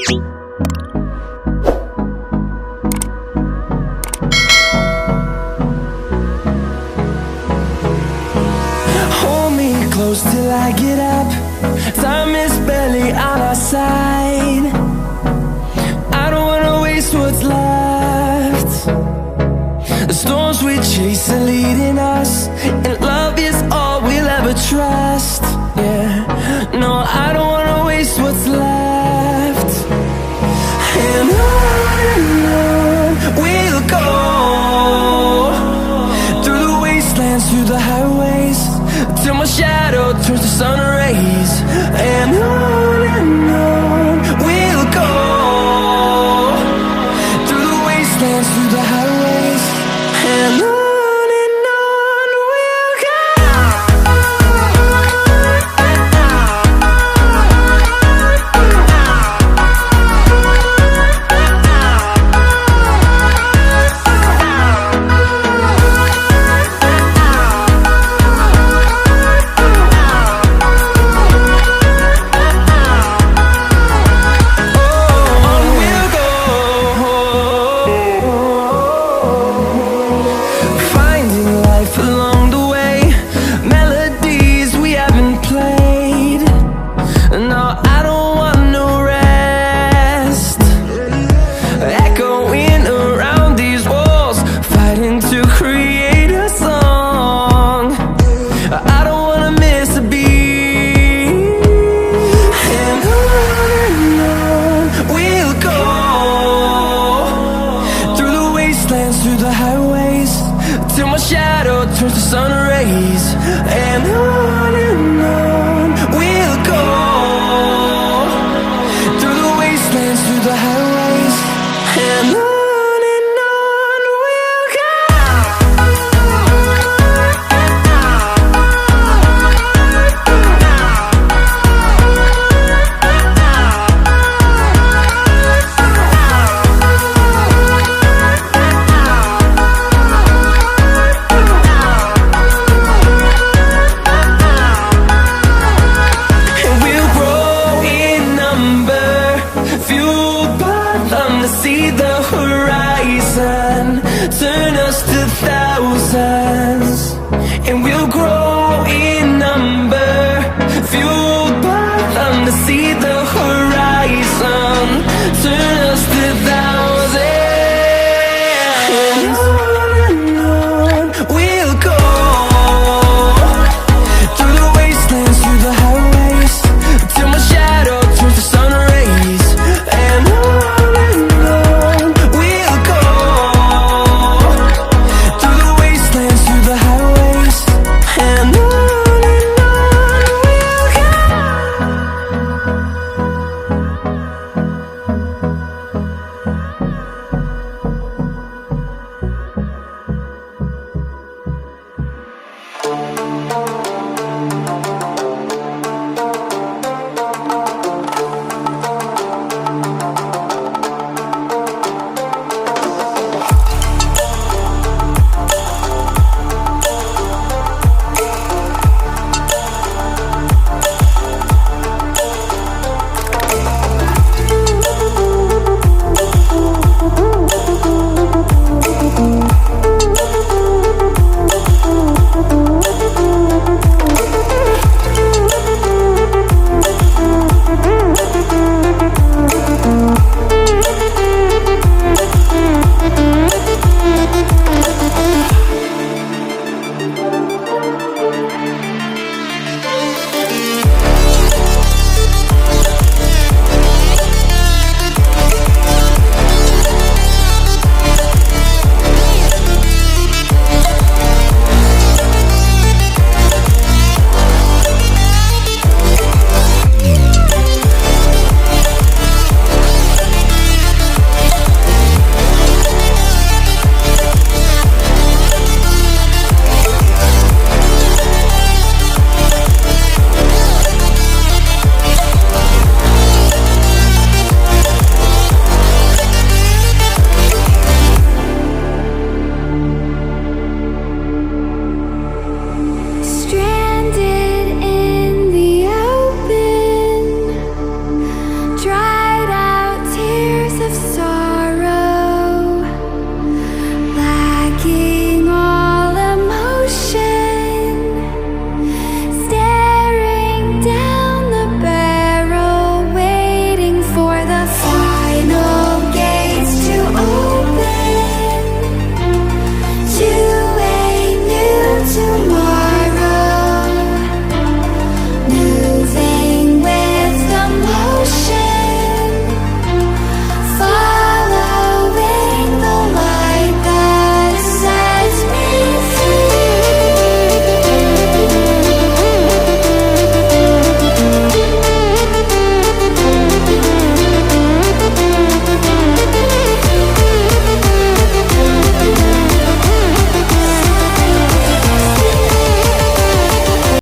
Hold me close till I get up. Time is barely on our side. I don't wanna waste what's left. The storms we chase are leading us, and love is all we'll ever trust. Yeah, no, I don't wanna waste what's left. And on we'll go, through the wastelands, through the highways, till my shadow turns to sun rays. And on we'll go, through the wastelands, through the highways, and on we'll go. Through the highways, till my shadow turns to sun rays. And on we'll go, through the wastelands, through the highways, and on we'll go. See the horizon turn us to thousands, and we'll grow in number, fueled by them to see the horizon.